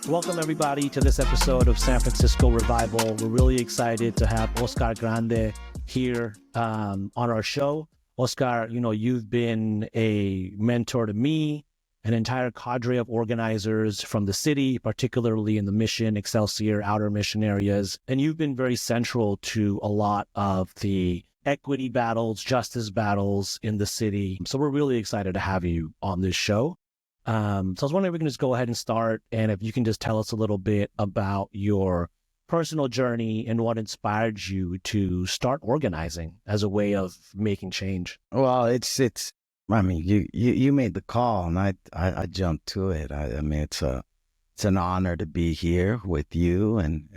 Welcome, everybody, to this episode of San Francisco Revival. We're really excited to have Oscar Grande here on our show. Oscar, you've been a mentor to me, an entire cadre of organizers from the city, particularly in the Mission, Excelsior, Outer Mission areas. And you've been very central to a lot of the equity battles, justice battles in the city. So we're really excited to have you on this show. So I was wondering if we can just go ahead and start, and if you can just tell us a little bit about your personal journey and what inspired you to start organizing as a way of making change. Well, you made the call, and I jumped to it. I mean, it's an honor to be here with you and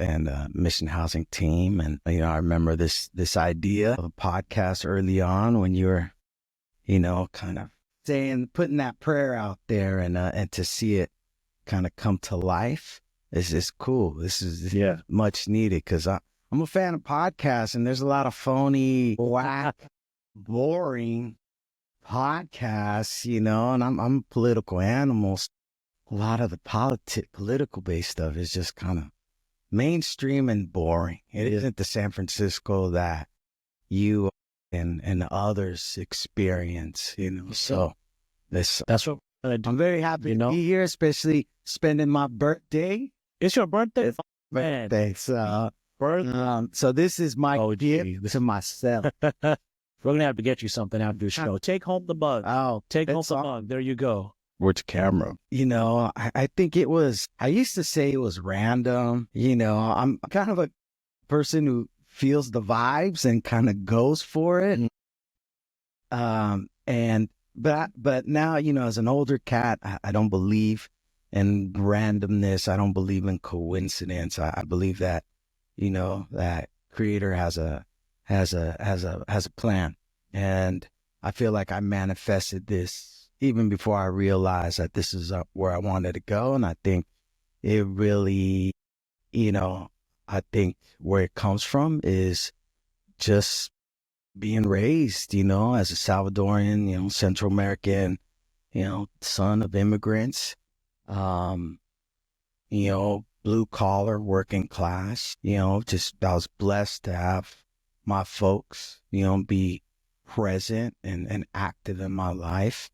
Mission Housing team. And I remember this idea of a podcast early on when you were, kind of putting that prayer out there, and to see it kind of come to life is cool. This is much needed, because I'm a fan of podcasts, and there's a lot of phony, whack, boring podcasts, and I'm a political animal. A lot of the political based stuff is just kind of mainstream and boring. It isn't the San Francisco that you and others experience, so that's what I'm very happy to be here, especially spending my birthday. It's your birthday? Birthday. So this is my gift to myself. We're going to have to get you something after the show. Take home the bug. Take home the bug. There you go. Which camera? I think I used to say it was random. I'm kind of a person who feels the vibes and kind of goes for it. But now, as an older cat, I don't believe in randomness. I don't believe in coincidence. I believe that, that Creator has a plan. And I feel like I manifested this even before I realized that this is where I wanted to go. And I think it really, I think where it comes from is just being raised, as a Salvadoran, Central American, son of immigrants, blue collar, working class, just I was blessed to have my folks, be present and active in my life.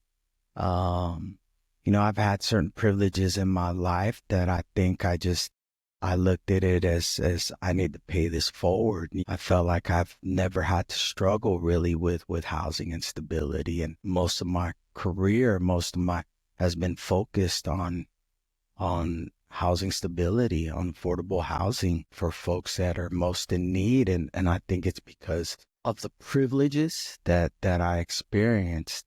I've had certain privileges in my life that I think I looked at it as I need to pay this forward. I felt like I've never had to struggle really with housing instability. And most of my career, has been focused on housing stability, on affordable housing for folks that are most in need. And I think it's because of the privileges that I experienced,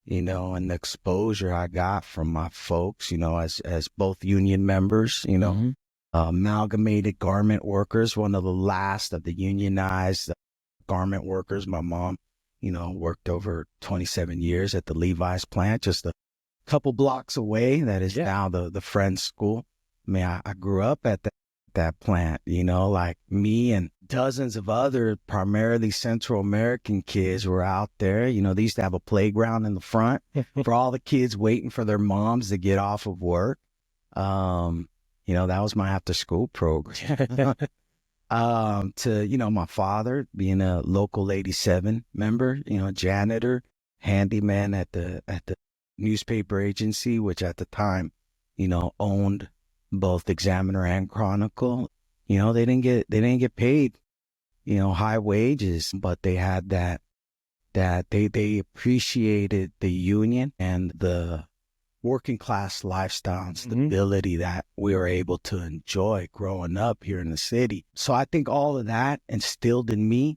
and the exposure I got from my folks, as both union members, amalgamated garment workers, one of the last of the unionized garment workers. My mom, worked over 27 years at the Levi's plant, just a couple blocks away. That is now the Friends School. I mean, I grew up at that plant, like me and dozens of other primarily Central American kids were out there. They used to have a playground in the front for all the kids waiting for their moms to get off of work. That was my after school program. My father being a local 87 member, janitor, handyman at the newspaper agency, which at the time, owned both Examiner and Chronicle. They didn't get paid, high wages, but they had that they appreciated the union and the working class lifestyle and stability that we were able to enjoy growing up here in the city. So I think all of that instilled in me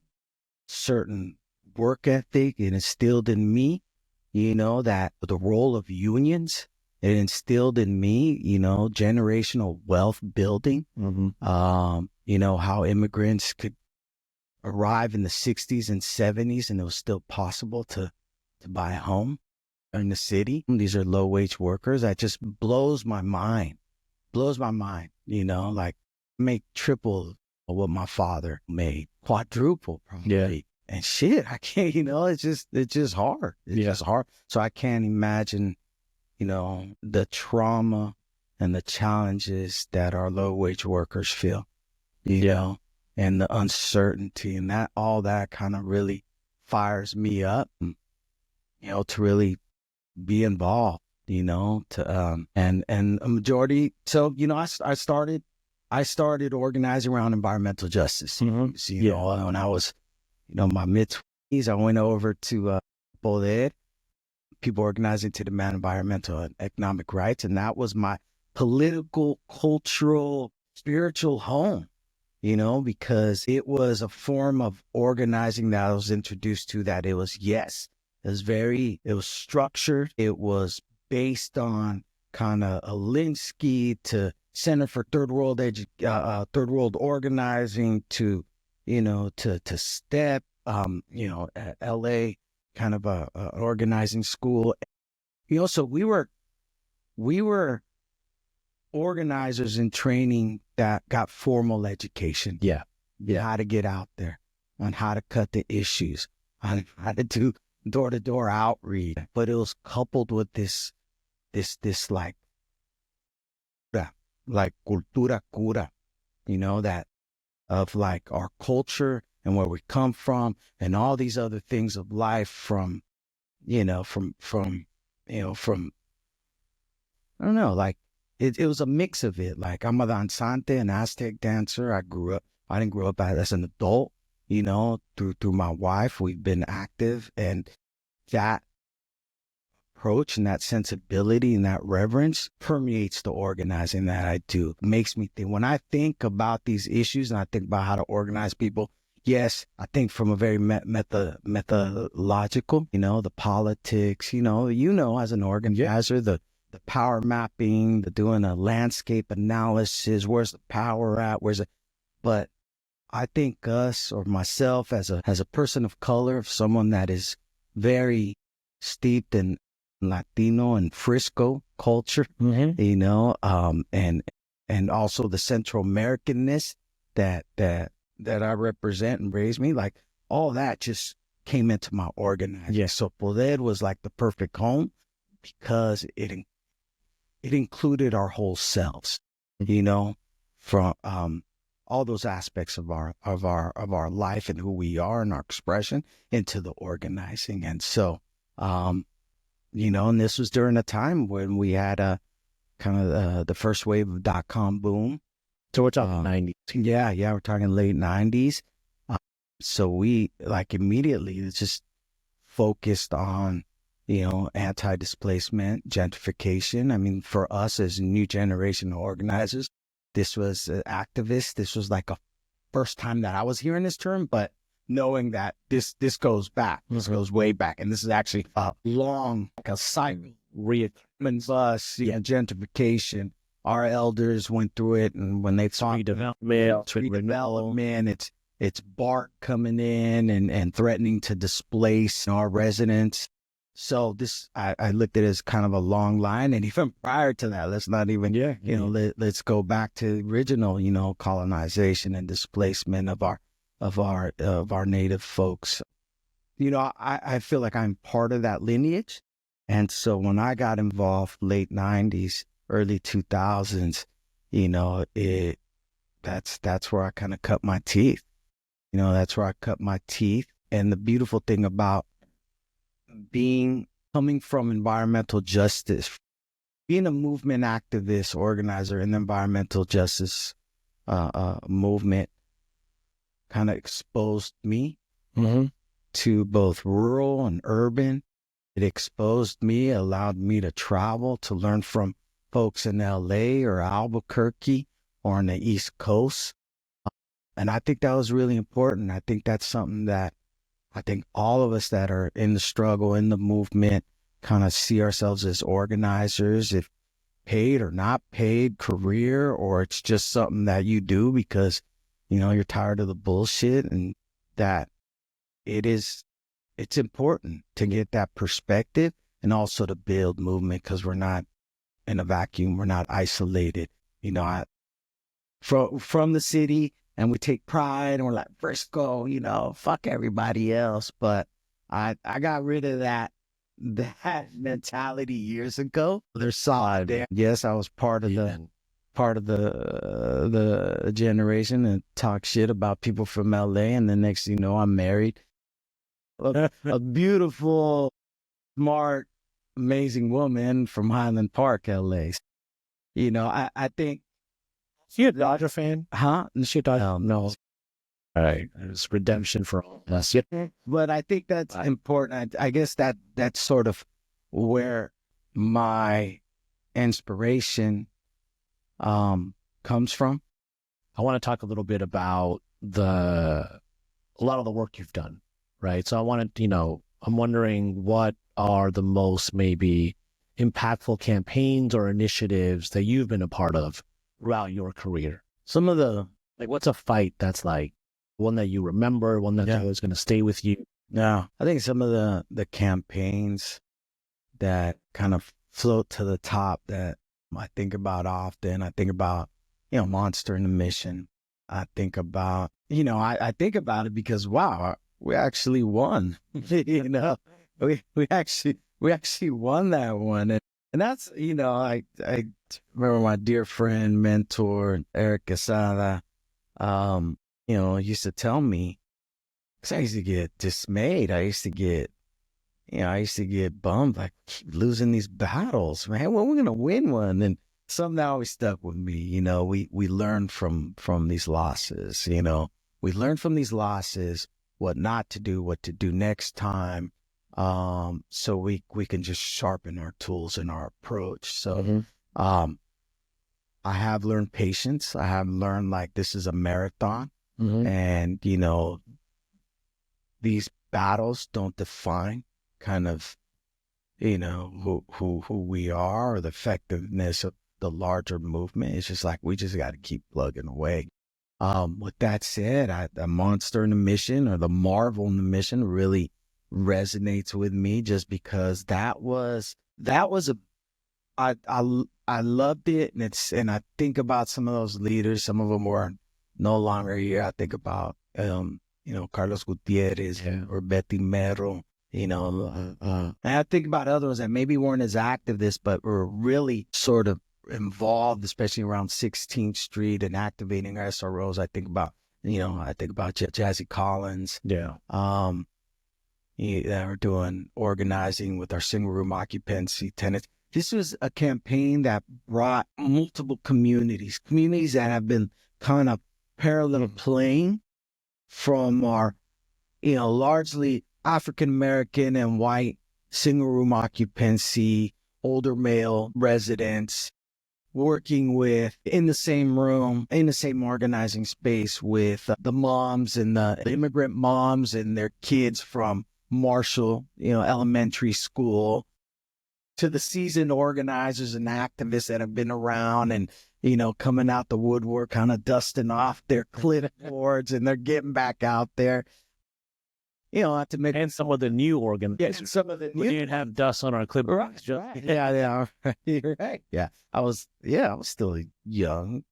certain work ethic. It instilled in me, that the role of unions. It instilled in me, generational wealth building. How immigrants could arrive in the 60s and 70s and it was still possible to buy a home in the city. These are low wage workers. That just blows my mind. Like make triple what my father made, quadruple probably. And shit, I can't, it's just hard. It's just hard. So I can't imagine, the trauma and the challenges that our low wage workers feel, you know, and the uncertainty, and that all that kind of really fires me up, to really be involved, to and a majority. So I started organizing around environmental justice. When I was my mid-20s, I went over to Poder, people organizing to demand environmental and economic rights, and that was my political, cultural, spiritual home. Because it was a form of organizing that I was introduced to, that it was structured. It was based on kind of Alinsky to Center for Third World Organizing to STEP, LA, kind of a organizing school. So we were organizers in training that got formal education. How to get out there, on how to cut the issues, on how to do door-to-door outreach. But it was coupled with this like cultura cura, that of like our culture and where we come from and all these other things of life from I don't know, like it was a mix of it. Like, I'm a danzante, an Aztec dancer. I didn't grow up as an adult, through my wife. We've been active, and that approach and that sensibility and that reverence permeates the organizing that I do. It makes me think, when I think about these issues and I think about how to organize people, yes, I think from a very methodological, the politics, as an organizer, the power mapping, the doing a landscape analysis, where's the power at, but I think us, or myself as a person of color, someone that is very steeped in Latino and Frisco culture, and also the Central Americanness that I represent and raised me, like all that just came into my organizing. So Poder was like the perfect home because it included our whole selves, from all those aspects of our life and who we are and our expression into the organizing. And so, and this was during a time when we had a kind of the first wave of .com boom. So we're talking 90s. Yeah, we're talking late 90s. So we immediately just focused on, anti-displacement, gentrification. I mean, for us as a new generation of organizers, this was activists. This was like a first time that I was hearing this term, but knowing that this goes back, this goes way back, and this is actually a long, a cycle, gentrification. Our elders went through it, and when they thought redevelopment, it's BART coming in and threatening to displace our residents. So I looked at it as kind of a long line, and even prior to that, let's not even, let's go back to the original, colonization and displacement of our native folks. I feel like I'm part of that lineage, and so when I got involved, late 90s, early 2000s, that's where I kind of cut my teeth. That's where I cut my teeth. And the beautiful thing about coming from environmental justice, being a movement activist, organizer in the environmental justice movement, kind of exposed me to both rural and urban. It exposed me, allowed me to travel, to learn from folks in LA or Albuquerque or on the East Coast. And I think that was really important. I think that's something that I think all of us that are in the struggle, in the movement, kind of see ourselves as organizers, if paid or not paid career, or it's just something that you do because, you're tired of the bullshit, and that it's important to get that perspective and also to build movement, because we're not in a vacuum. We're not isolated, from the city, and we take pride and we're like, Frisco, fuck everybody else. But I got rid of that that mentality years ago. They're solid. Yes, I was part of the generation and talk shit about people from LA, and the next thing you know, I'm married. A beautiful, smart, amazing woman from Highland Park, LA. You know, I think. Is he a Dodger fan? Huh? No. All right. It's redemption for all of us. But I think that's important. I guess that's sort of where my inspiration comes from. I want to talk a little bit about a lot of the work you've done, right? So I'm wondering what are the most maybe impactful campaigns or initiatives that you've been a part of throughout your career? Some of the, what's a fight that's like one that you remember, one that's always going to stay with you? Yeah, I think some of the campaigns that kind of float to the top that I think about often. I think about, Monster in the Mission. I think about, I think about it because, wow, we actually won. we actually won that one. And that's, I remember my dear friend, mentor, Eric Casada, used to tell me, because I used to get dismayed. I used to get bummed, like, keep losing these battles, man. When we're going to win one? And something that always stuck with me, we learn from these losses, we learn from these losses, what not to do, what to do next time. So we can just sharpen our tools and our approach. So, I have learned patience. I have learned, like, this is a marathon, and, these battles don't define kind of, who we are or the effectiveness of the larger movement. It's just like, we just got to keep plugging away. With that said, the Monster in the Mission, or the Marvel in the Mission, really resonates with me, just because I loved it. And I think about some of those leaders. Some of them were no longer here. I think about, Carlos Gutierrez, or Betty Mero, and I think about others that maybe weren't as activists, but were really sort of involved, especially around 16th Street and activating SROs. I think about Jazzy Collins. Yeah. We're doing organizing with our single room occupancy tenants. This was a campaign that brought multiple communities that have been kind of parallel playing from our, largely African-American and white single room occupancy, older male residents, working with, in the same room, in the same organizing space with the moms and the immigrant moms and their kids from Marshall, elementary school, to the seasoned organizers and activists that have been around and, coming out the woodwork, kind of dusting off their clipboards, and they're getting back out there. And some of the new organizers. Yeah, some of the new. We didn't have dust on our clipboards. Right. Yeah. You're right. Yeah. I was still young.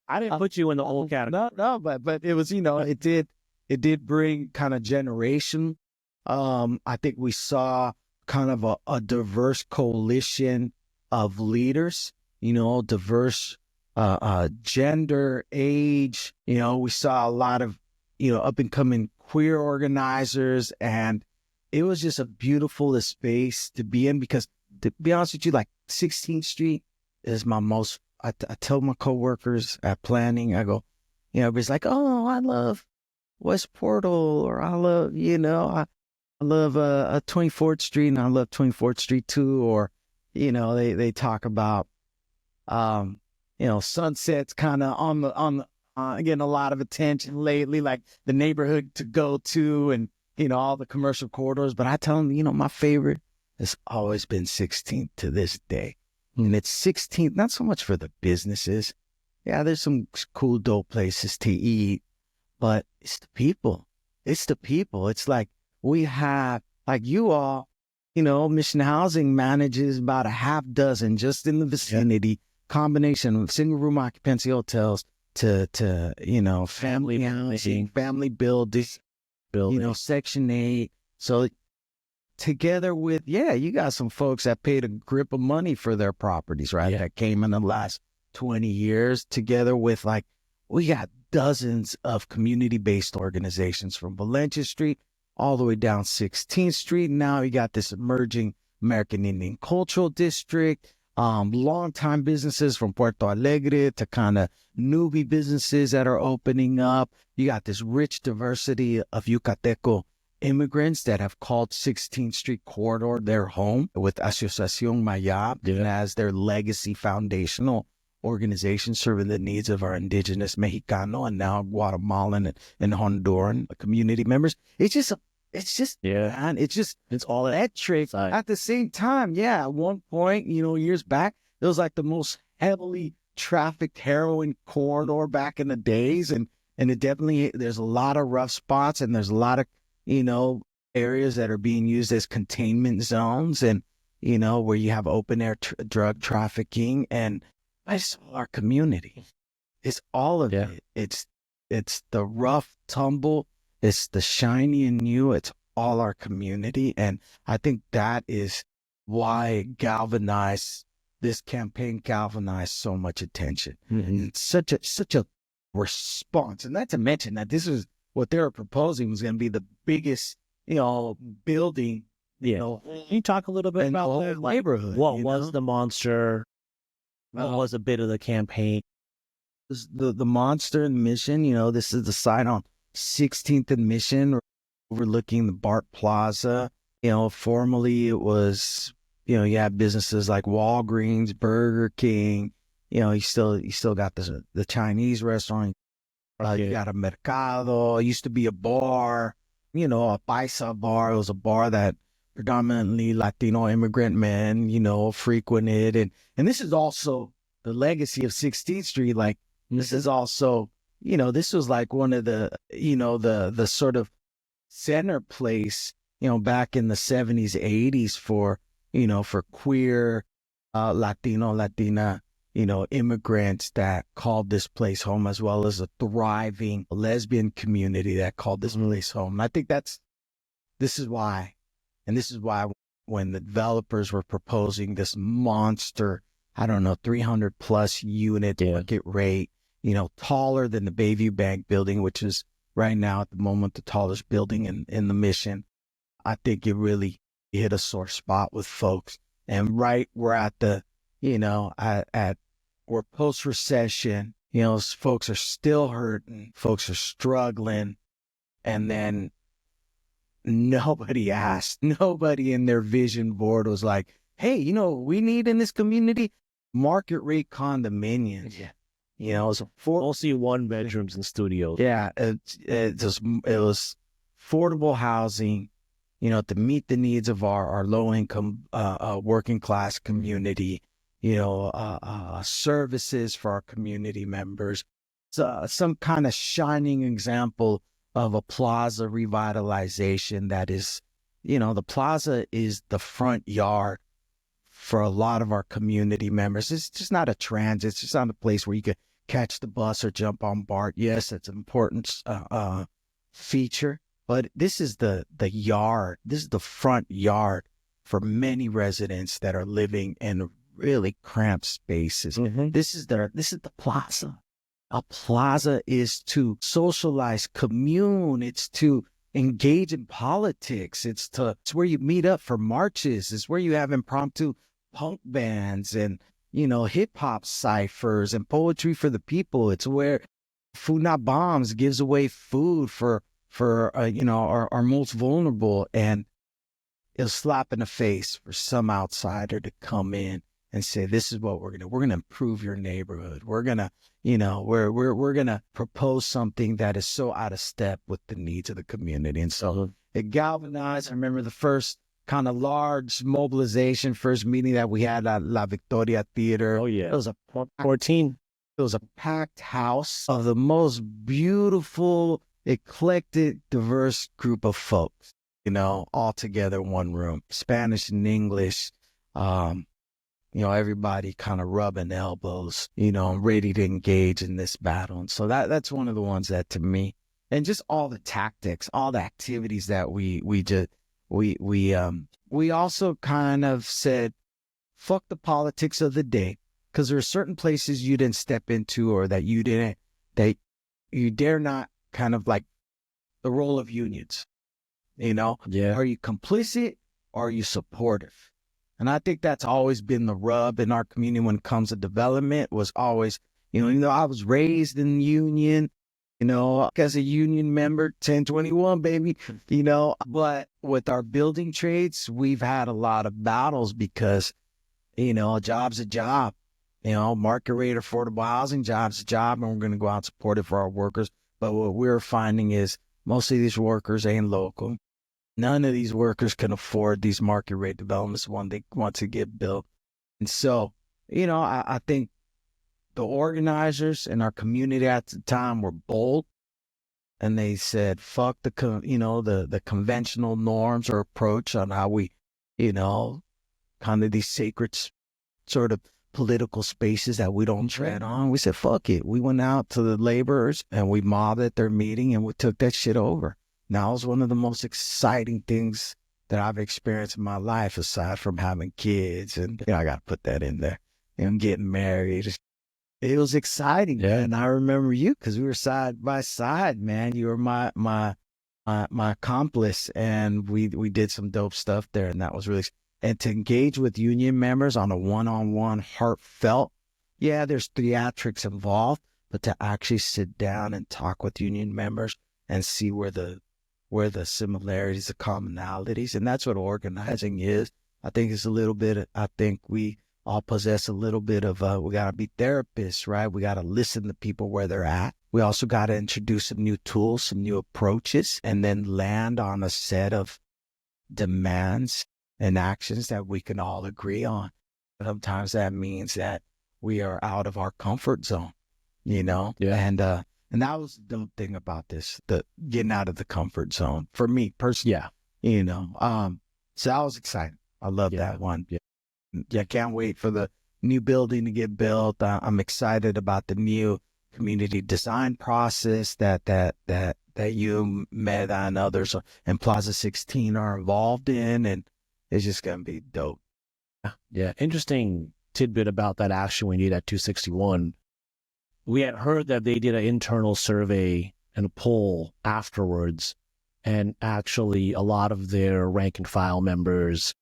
I didn't put you in the old category. No, but it was, it did bring kind of generation. I think we saw kind of a diverse coalition of leaders, diverse gender, age. We saw a lot of, up and coming queer organizers, and it was just a beautiful space to be in, because, to be honest with you, like, 16th Street is my most, I tell my coworkers at planning, I go, everybody's like, oh, I love West Portal, or I love, I love 24th Street, and I love 24th Street too, or, they talk about, Sunset's kind of on getting a lot of attention lately, like the neighborhood to go to, and, all the commercial corridors. But I tell them, my favorite has always been 16th to this day. And it's 16th, not so much for the businesses. Yeah, there's some cool, dope places to eat, but it's the people. It's the people. It's like, we have, like you all, Mission Housing manages about a half dozen just in the vicinity, combination of single room occupancy hotels to family housing, family buildings, Section 8. So together with, you got some folks that paid a grip of money for their properties, right? Yeah. That came in the last 20 years, together with like, we got dozens of community-based organizations from Valencia Street all the way down 16th Street. Now you got this emerging American Indian Cultural District, longtime businesses from Puerto Alegre to kind of newbie businesses that are opening up. You got this rich diversity of Yucateco immigrants that have called 16th Street corridor their home, with Asociación Mayab as their legacy foundational organization serving the needs of our indigenous Mexicano and now Guatemalan and Honduran community members. It's all electric. At the same time, at one point, years back, it was like the most heavily trafficked heroin corridor back in the days. And it definitely, there's a lot of rough spots, and there's a lot of, areas that are being used as containment zones, and, where you have open air drug trafficking. And it's all our community. It's all of it. It's the rough tumble. It's the shiny and new. It's all our community. And I think that is why this campaign galvanized so much attention. And such a response. And not to mention that this is what they were proposing was going to be the biggest, building. Can you talk a little bit about the neighborhood? What was the monster? What was a bit of the campaign? The monster and mission, this is the site on 16th and Mission, overlooking the BART Plaza. Formerly it was, you had businesses like Walgreens, Burger King. You still got the Chinese restaurant. You got a Mercado. It used to be a bar, a Paisa bar. It was a bar that predominantly Latino immigrant men, frequented. And this is also the legacy of 16th Street. Like, this is also, this was like one of the, the sort of center place, back in the 70s, 80s for, for queer, Latino, Latina, immigrants that called this place home, as well as a thriving lesbian community that called this place home. And I think this is why when the developers were proposing this monster, 300 plus unit market rate, taller than the Bayview Bank building, which is right now at the moment the tallest building in the Mission. I think it really hit a sore spot with folks. And we're at the, we're post-recession, folks are still hurting, folks are struggling. And then nobody in their vision board was like, hey, we need in this community market rate condominiums. It was mostly 1 bedrooms and studios. It was affordable housing, to meet the needs of our low income, working class community, services for our community members. Some kind of shining example of a plaza revitalization that is, the plaza is the front yard for a lot of our community members. It's just not a transit. It's just not a place where you could catch the bus or jump on BART. Yes, it's an important feature, but this is the yard. This is the front yard for many residents that are living in really cramped spaces. This is the plaza. A plaza is to socialize, commune. It's to engage in politics. It's where you meet up for marches. It's where you have impromptu punk bands and, hip hop ciphers and poetry for the people. It's where Food Not Bombs gives away food for our most vulnerable, and it'll slap in the face for some outsider to come in and say, this is what we're going to improve your neighborhood. We're going to, we're going to propose something that is so out of step with the needs of the community. And so it galvanized. I remember the first kind of large mobilization, first meeting that we had at La Victoria Theater. Oh, yeah. It was a 14. It was a packed house of the most beautiful, eclectic, diverse group of folks, all together in one room, Spanish and English, everybody kind of rubbing elbows, ready to engage in this battle. And so that's one of the ones that, to me, and just all the tactics, all the activities that we we also kind of said, fuck the politics of the day, because there are certain places you didn't step into, or that you dare not, kind of like the role of unions. Yeah. Are you complicit or are you supportive? And I think that's always been the rub in our community when it comes to development, was always, I was raised in the union, as a union member, 1021, baby, but with our building trades, we've had a lot of battles because, a job's a job, market rate affordable housing, job's a job, and we're going to go out and support it for our workers. But what we're finding is most of these workers ain't local. None of these workers can afford these market rate developments when they want to get built. And so, I think the organizers in our community at the time were bold, and they said, fuck the conventional norms or approach on how we, kind of these sacred sort of political spaces that we don't tread on. We said, fuck it. We went out to the laborers and we mobbed at their meeting and we took that shit over. Now, it's one of the most exciting things that I've experienced in my life, aside from having kids. And I got to put that in there, and getting married. It was exciting. Yeah. And I remember you, because we were side by side, man. You were my accomplice, and we did some dope stuff there. And that was really, and to engage with union members on a one-on-one, heartfelt, there's theatrics involved, but to actually sit down and talk with union members and see where the similarities, the commonalities, and that's what organizing is. I think it's a little bit, I think we all possess a little bit of, we got to be therapists, right? We got to listen to people where they're at. We also got to introduce some new tools, some new approaches, and then land on a set of demands and actions that we can all agree on. Sometimes that means that we are out of our comfort zone, Yeah. And that was the dope thing about this, the getting out of the comfort zone for me personally. Yeah. So I was excited. I love that one. Yeah. Can't wait for the new building to get built. I'm excited about the new community design process that you, Meta, and others in Plaza 16 are involved in, and it's just gonna be dope. Yeah. Interesting tidbit about that action we need at 261. We had heard that they did an internal survey and a poll afterwards, and actually a lot of their rank and file members,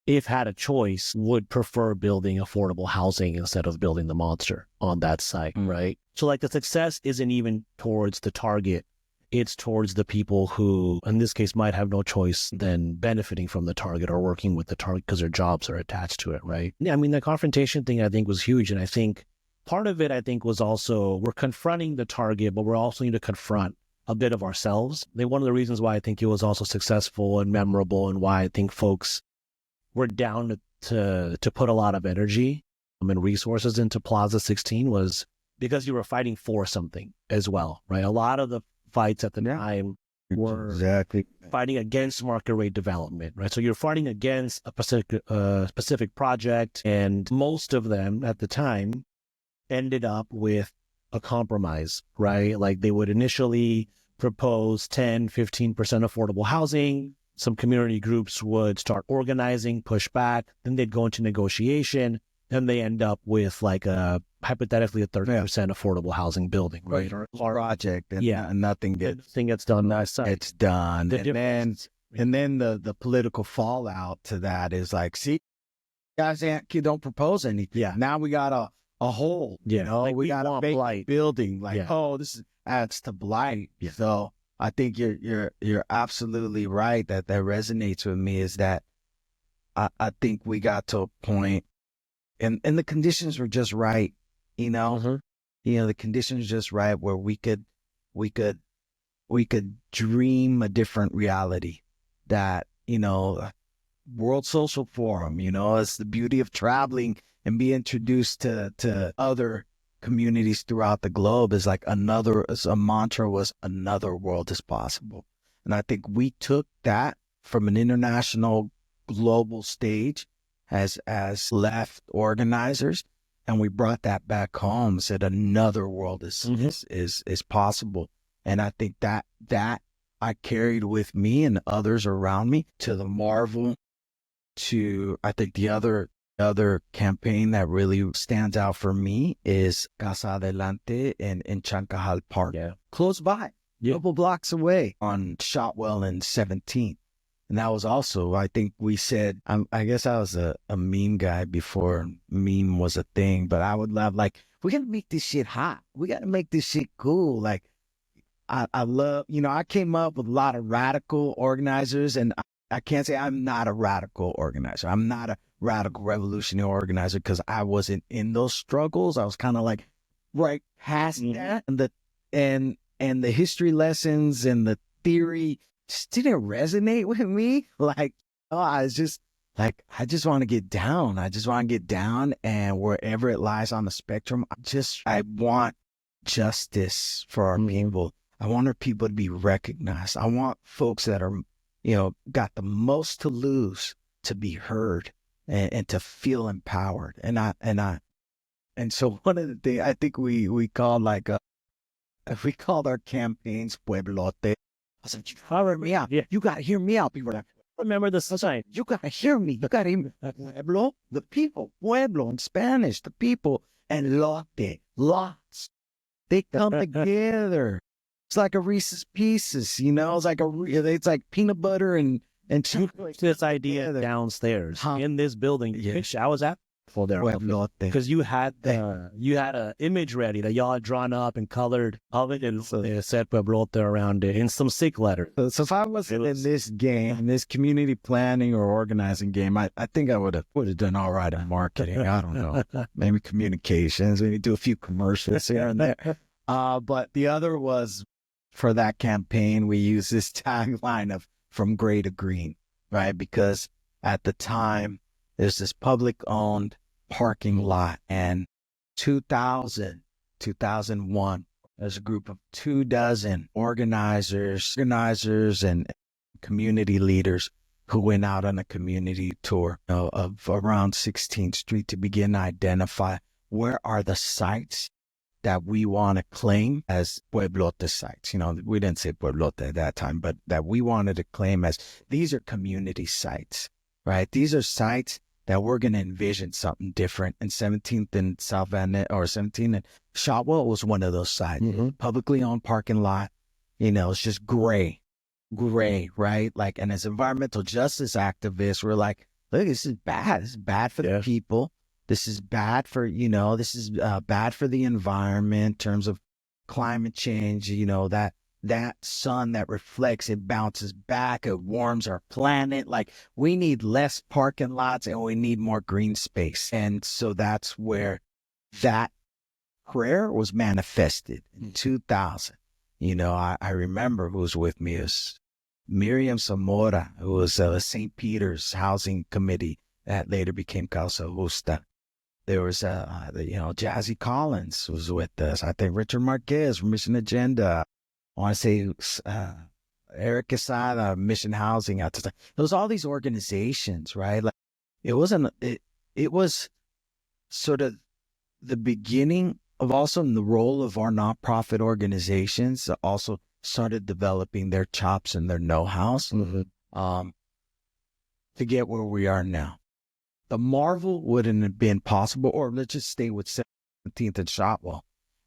if had a choice, would prefer building affordable housing instead of building the monster on that site, right? So like the success isn't even towards the target. It's towards the people who, in this case, might have no choice than benefiting from the target or working with the target because their jobs are attached to it, right? Yeah, I mean, the confrontation thing, I think, was huge. And I think part of it, was also we're confronting the target, but we're also need to confront a bit of ourselves. One of the reasons why I think it was also successful and memorable, and why I think folks were down to put a lot of energy and resources into Plaza 16, was because you were fighting for something as well, right? A lot of the fights at the time were fighting against market rate development, right? So you're fighting against a specific project, and most of them at the time ended up with a compromise, right? Like they would initially propose 10, 15% affordable housing. Some community groups would start organizing, push back, then they'd go into negotiation, then they end up with like hypothetically a 30% affordable housing building, right? Or project, and nothing gets done. It's done. And then the political fallout to that is like, see, guys don't propose anything. Yeah. Now we got a hole. Like we got a vacant building. Like, this adds to blight. Yeah. So I think you're absolutely right that resonates with me, is that I think we got to a point, and the conditions were just right, the conditions were just right where we could dream a different reality, that, World Social Forum, it's the beauty of traveling and be introduced to other communities throughout the globe, is like as a mantra was, another world is possible. And I think we took that from an international global stage as left organizers, and we brought that back home, said another world is possible. And I think that I carried with me and others around me, to the marvel, to I think the other campaign that really stands out for me is Casa Adelante in Chancaján Park. Yeah. Close by, Yeah. a couple blocks away on Shotwell and 17th. And that was also, I think we said, I guess I was a meme guy before meme was a thing, but I would love, like, we got to make this shit hot. We got to make this shit cool. Like, I love, I came up with a lot of radical organizers, and I can't say I'm not a radical organizer. I'm not a radical revolutionary organizer because I wasn't in those struggles. I was kind of like right past that, and the history lessons and the theory just didn't resonate with me. Like, I was just like, I just want to get down. I just want to get down, and wherever it lies on the spectrum, I want justice for our people. I want our people to be recognized. I want folks that are, got the most to lose to be heard and to feel empowered. And so one of the things I think we called we called our campaigns Pueblote. I said, you gotta hear me out. Yeah. You gotta hear me out. People are like, Remember the sign. you gotta hear me. You gotta hear me. Pueblo, the people. Pueblo in Spanish, the people. And lote, lots. They come together. It's like a Reese's Pieces, it's like peanut butter and This idea downstairs in this building, which I was at for there, because you had a image ready that y'all had drawn up and colored of it, and it said Pueblote around it in some sick letters. So if I wasn't in this game, in this community planning or organizing game, I think I would have done all right in marketing. I don't know, maybe communications, maybe do a few commercials here and there. But the other was, for that campaign, we used this tagline of "from gray to green," right? Because at the time, there's this public-owned parking lot, and 2001, there's a group of 24 organizers and community leaders who went out on a community tour of around 16th Street to begin to identify where are the sites that we want to claim as Pueblote sites. We didn't say Pueblote at that time, but that we wanted to claim as, these are community sites, right? These are sites that we're going to envision something different. And 17th and Salvadoran, or 17th and Shotwell was one of those sites. Publicly owned parking lot, it's just gray, right? Like, and as environmental justice activists, we're like, look, this is bad. This is bad for the people. This is bad for, bad for the environment in terms of climate change, that sun that reflects, it bounces back, it warms our planet. Like, we need less parking lots and we need more green space. And so that's where that prayer was manifested in 2000. I remember who was with me is Miriam Zamora, who was St. Peter's Housing Committee that later became Casa Justa. There was, Jazzy Collins was with us. I think Richard Marquez from Mission Agenda. I want to say Eric Quesada, Mission Housing. There was all these organizations, right? Like, it was sort of the beginning of also the role of our nonprofit organizations that also started developing their chops and their know-hows to get where we are now. The marvel wouldn't have been possible, or let's just stay with 17th and Shotwell,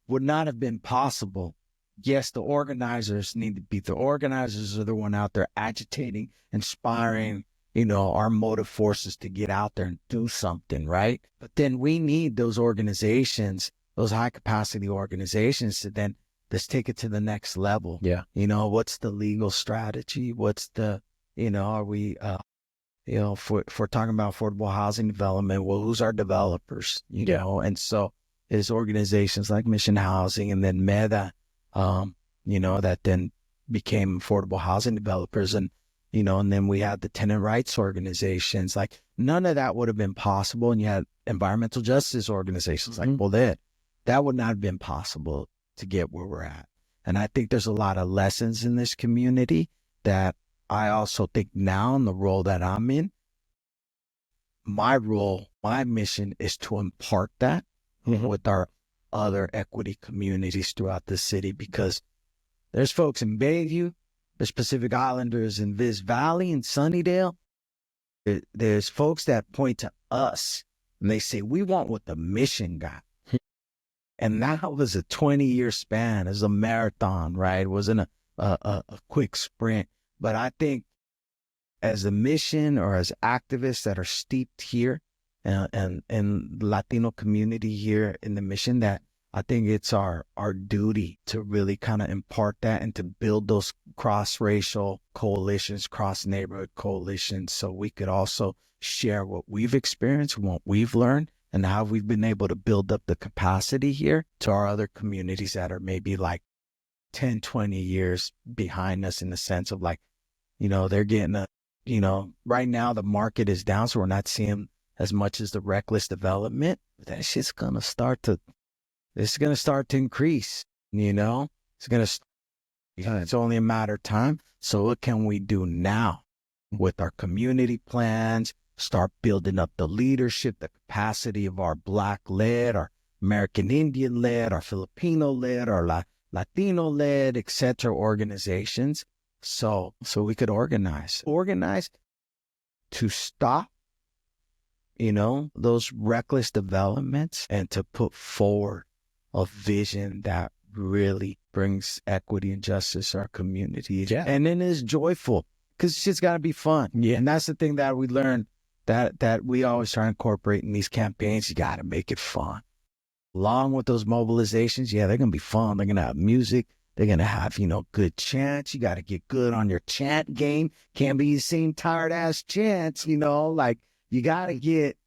would not have been possible. Yes, the organizers need to be, the organizers are the one out there agitating, inspiring, our motive forces to get out there and do something, right? But then we need those organizations, those high capacity organizations, to then let's take it to the next level. Yeah. What's the legal strategy? What's the, are we, if we're talking about affordable housing development, well, who's our developers? And so there's organizations like Mission Housing and then MEDA, that then became affordable housing developers, and then we had the tenant rights organizations. Like, none of that would have been possible. And you had environmental justice organizations like that would not have been possible to get where we're at. And I think there's a lot of lessons in this community that I also think now, in the role that I'm in, my mission is to impart that with our other equity communities throughout the city, because there's folks in Bayview, There's Pacific Islanders in Viz Valley and Sunnydale. There's folks that point to us and they say, we want what the mission got. And that was a 20-year span. It was a marathon, right? It wasn't a quick sprint. But I think as a mission or as activists that are steeped here and Latino community here in the mission, that I think it's our duty to really kind of impart that and to build those cross-racial coalitions, cross-neighborhood coalitions, so we could also share what we've experienced, what we've learned, and how we've been able to build up the capacity here to our other communities that are maybe like 10, 20 years behind us, in the sense of like, they're getting right now the market is down, so we're not seeing as much as the reckless development. But that shit's going to start to increase, it's only a matter of time. So what can we do now with our community plans? Start building up the leadership, the capacity of our Black-led, our American Indian-led, our Filipino-led, our Latino-led, etc. organizations. So we could organize to stop, those reckless developments, and to put forward a vision that really brings equity and justice to our community. Yeah. And then it's joyful, because shit's got to be fun. Yeah. And that's the thing that we learned, that we always try to incorporate in these campaigns. You got to make it fun. Along with those mobilizations, yeah, they're going to be fun. They're going to have music. They're going to have, good chants. You got to get good on your chant game. Can't be the same tired ass chants, like you got to get,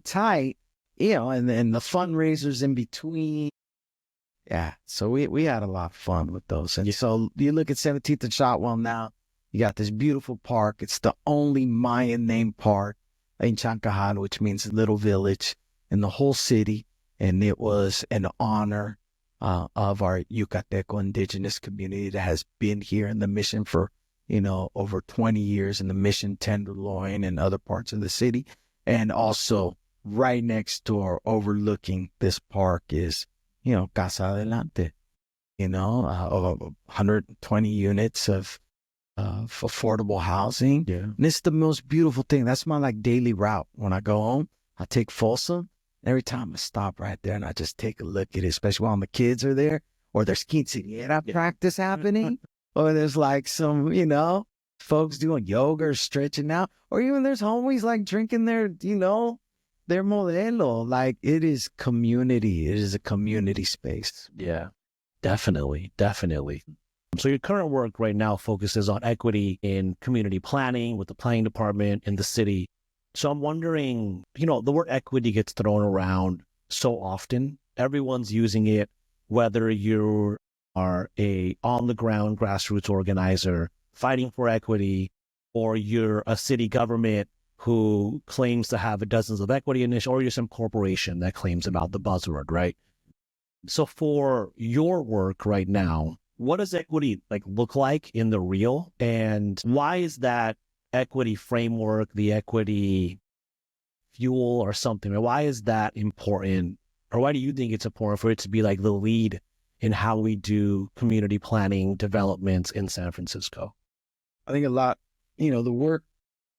tight, and then the fundraisers in between. Yeah. So we had a lot of fun with those. And so you look at 17th and Shotwell now, you got this beautiful park. It's the only Mayan named park in Chancaján, which means little village in the whole city. And it was an honor of our Yucateco indigenous community that has been here in the mission for, over 20 years, in the mission Tenderloin and other parts of the city. And also right next door, overlooking this park, is, Casa Adelante, 120 units of affordable housing. Yeah. And it's the most beautiful thing. That's my daily route. When I go home, I take Folsom. Every time I stop right there and I just take a look at it, especially while the kids are there, or there's quinceañera practice happening, or there's some, folks doing yoga or stretching out, or even there's homies drinking their, their modelo. It is community. It is a community space. Yeah, definitely. So your current work right now focuses on equity in community planning with the planning department in the city. So I'm wondering, the word equity gets thrown around so often. Everyone's using it, whether you are a on-the-ground grassroots organizer fighting for equity, or you're a city government who claims to have dozens of equity initiatives, or you're some corporation that claims about the buzzword, right? So for your work right now, what does equity look like in the real? And why is that equity framework, the equity fuel or something, why is that important? Or why do you think it's important for it to be the lead in how we do community planning developments in San Francisco? I think a lot, the work.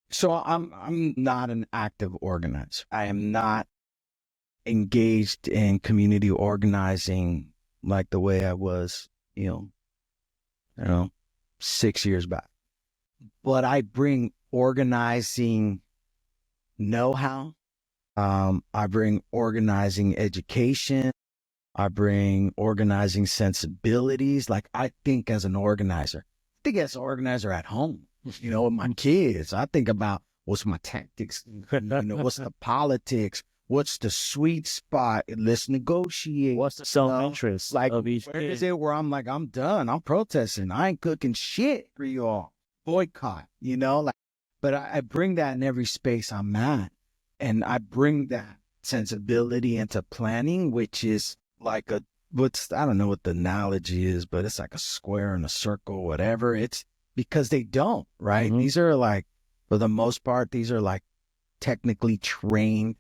So I'm not an active organizer. I am not engaged in community organizing like the way I was, 6 years back. But I bring organizing know-how. I bring organizing education. I bring organizing sensibilities. I think as an organizer. I think as an organizer at home, with my kids. I think about what's my tactics, what's the politics, what's the sweet spot. Let's negotiate. What's the self-interest of each where kid? is it where I'm I'm done. I'm protesting. I ain't cooking shit for y'all. Boycott, but I bring that in every space I'm at. And I bring that sensibility into planning, which is I don't know what the analogy is, but it's a square and a circle, whatever. It's because they don't, right? Mm-hmm. These are for the most part, these are technically trained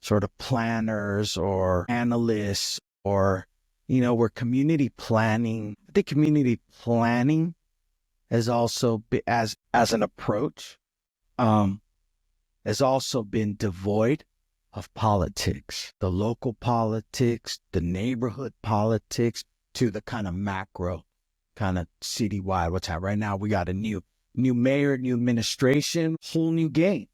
sort of planners or analysts, or, where community planning, I think community planning has also been, as an approach, has also been devoid of politics, the local politics, the neighborhood politics, to the kind of macro, kind of citywide. What's happening right now? We got a new mayor, new administration, whole new game.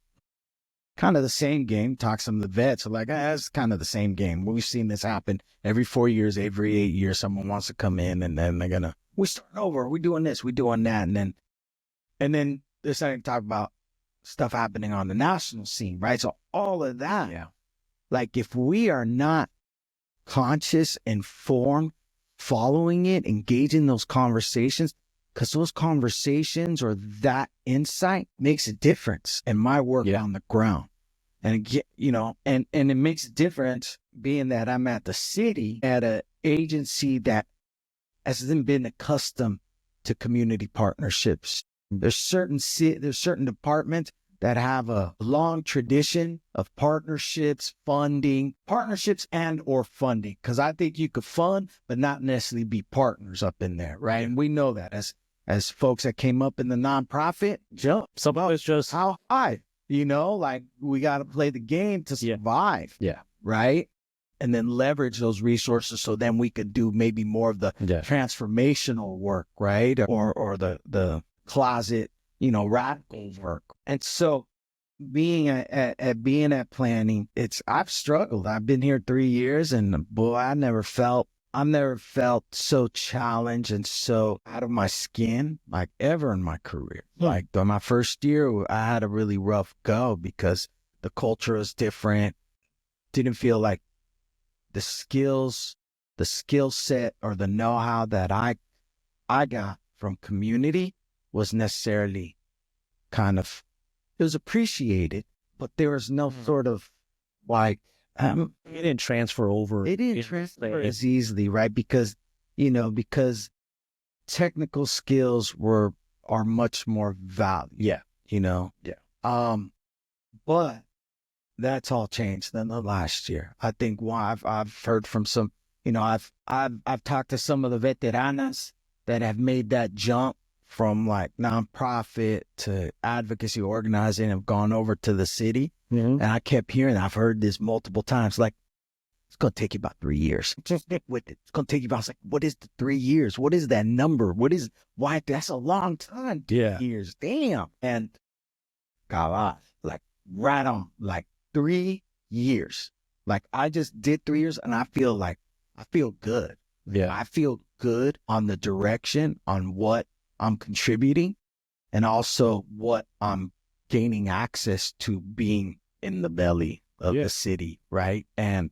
Kind of the same game. Talk some of the vets are like, it's kind of the same game. We've seen this happen every 4 years, every 8 years. Someone wants to come in, and then they're gonna, we're starting over. We're doing this, we're doing that, and then they're starting to talk about stuff happening on the national scene, right? So all of that, like if we are not conscious, informed, following it, engaging those conversations, because those conversations or that insight makes a difference in my work on the ground. And, and it makes a difference being that I'm at the city, at an agency that hasn't been accustomed to community partnerships. There's certain departments that have a long tradition of partnerships and or funding. Because I think you could fund, but not necessarily be partners up in there, right? And we know that as folks that came up in the nonprofit, Somehow it's just how high, like we got to play the game to survive, right? And then leverage those resources so then we could do maybe more of the transformational work, right? Or the closet, radical work. And so being at planning, I've struggled. I've been here 3 years, and boy, I've never felt so challenged and so out of my skin like ever in my career. Like on my first year, I had a really rough go because the culture was different. Didn't feel like the skill set or the know-how that I got from community was necessarily it was appreciated, but there was no sort of like, it didn't transfer over. It didn't transfer as easily, right? Because technical skills are much more valued. But that's all changed in the last year. I think I've heard from some, I've talked to some of the veteranas that have made that jump from like nonprofit to advocacy organizing, have gone over to the city. And I kept hearing, I've heard this multiple times, like, it's going to take you about 3 years. Just stick with it. It's going to take you about, like, what is the 3 years? What is that number? Why? That's a long time. 3 years. Damn. And God, like right on, like 3 years. Like I just did 3 years and I feel good. I feel good on the direction, on what I'm contributing, and also what I'm gaining access to being in the belly of the city, right? And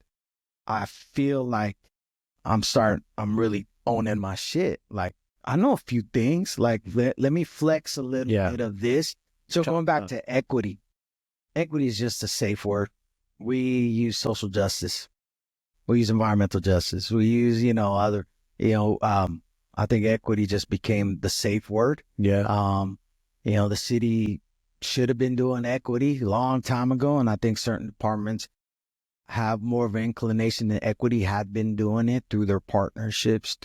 I feel like I'm really owning my shit. Like I know a few things, like let me flex a little bit of this. So going back to equity is just a safe word. We use social justice. We use environmental justice. We use, other, I think equity just became the safe word. The city should have been doing equity a long time ago. And I think certain departments have more of an inclination to equity, had been doing it through their partnerships,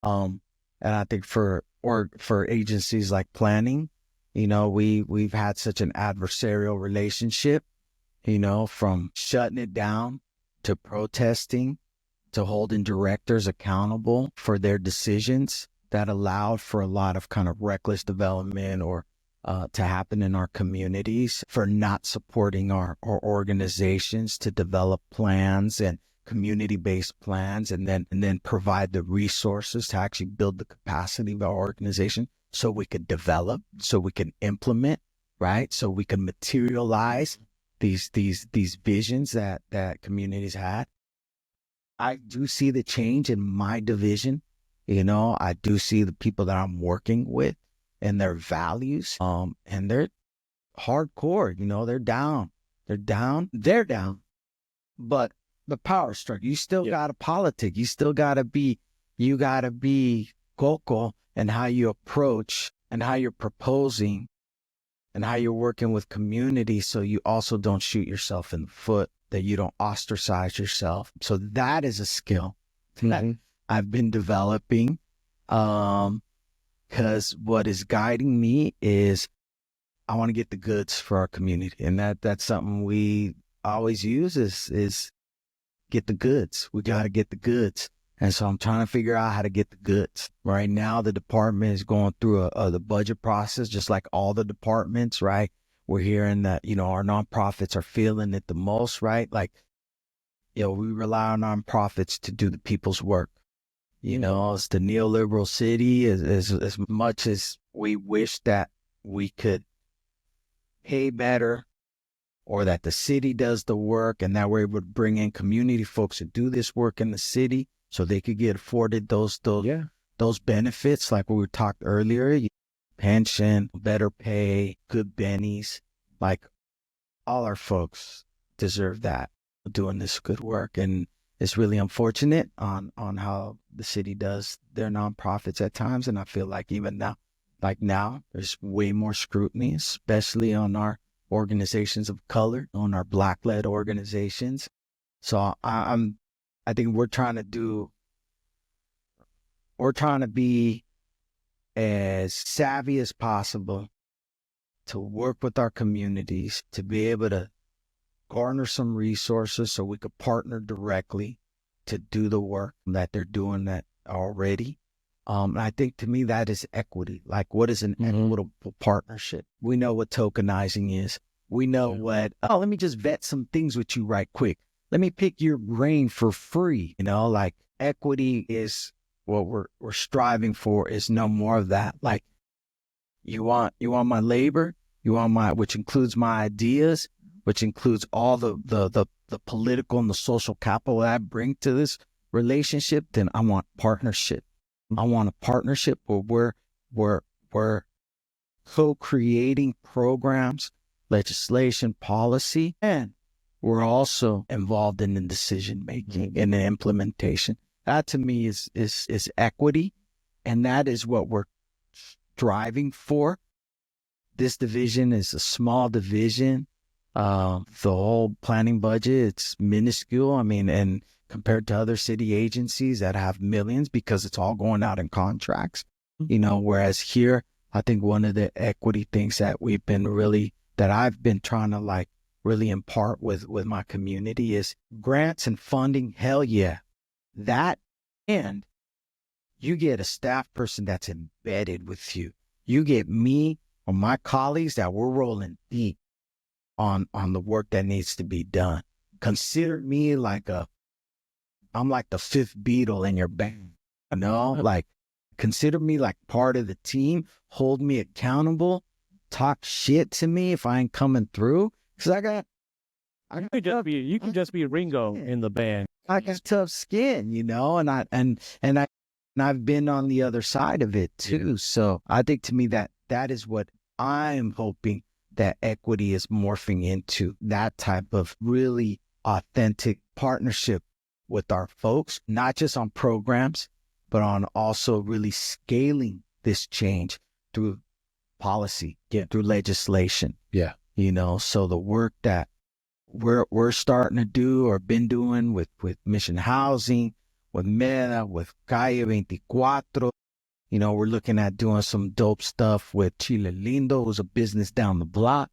and I think for agencies like planning, we've had such an adversarial relationship, from shutting it down to protesting, to holding directors accountable for their decisions that allowed for a lot of kind of reckless development or to happen in our communities, for not supporting our organizations to develop plans and community-based plans, and then provide the resources to actually build the capacity of our organization so we could develop, so we can implement, right? So we can materialize these visions that communities had. I do see the change in my division. I do see the people that I'm working with and their values. And they're hardcore, they're down. But the power structure, you still got to politic. You still got to be coco and how you approach and how you're proposing and how you're working with community, so you also don't shoot yourself in the foot, that you don't ostracize yourself. So that is a skill that I've been developing. Because because what is guiding me is I want to get the goods for our community. And that's something we always use is get the goods. We got to get the goods. And so I'm trying to figure out how to get the goods. Right now, the department is going through the budget process, just like all the departments, right? We're hearing that, our nonprofits are feeling it the most, right? Like, we rely on nonprofits to do the people's work. It's the neoliberal city. As much as we wish that we could pay better, or that the city does the work and that we're able to bring in community folks to do this work in the city so they could get afforded those benefits like we talked earlier, pension, better pay, good bennies. Like, all our folks deserve that, doing this good work. And it's really unfortunate on how the city does their nonprofits at times. And I feel like even now, there's way more scrutiny, especially on our organizations of color, on our Black-led organizations. So I think we're trying to be as savvy as possible to work with our communities, to be able to garner some resources so we could partner directly to do the work that they're doing that already. And I think to me that is equity. Like, what is an equitable partnership? We know what tokenizing is. We know let me just vet some things with you right quick. Let me pick your brain for free. Like, equity is what we're striving for, is no more of that. Like, you want my labor, which includes my ideas, which includes all the political and the social capital that I bring to this relationship, then I want partnership. I want a partnership where we're co-creating programs, legislation, policy, and we're also involved in the decision making and the implementation. That to me is equity, and that is what we're striving for. This division is a small division. The whole planning budget, it's minuscule. I mean, and compared to other city agencies that have millions, because it's all going out in contracts, whereas here, I think one of the equity things that I've been trying to really impart with my community is grants and funding. Hell yeah. That, and you get a staff person that's embedded with you. You get me or my colleagues that we're rolling deep on the work that needs to be done. Consider me I'm like the fifth Beatle in your band, like, consider me like part of the team, hold me accountable, talk shit to me if I ain't coming through. Cause you can just be Ringo in the band. I got tough skin, and I've been on the other side of it too. Yeah. So I think to me that is what I'm hoping that equity is morphing into, that type of really authentic partnership with our folks, not just on programs, but on also really scaling this change through policy, through legislation. Yeah. So the work that we're starting to do or been doing with Mission Housing, with Meta, with Calle 24, we're looking at doing some dope stuff with Chile Lindo, who's a business down the block,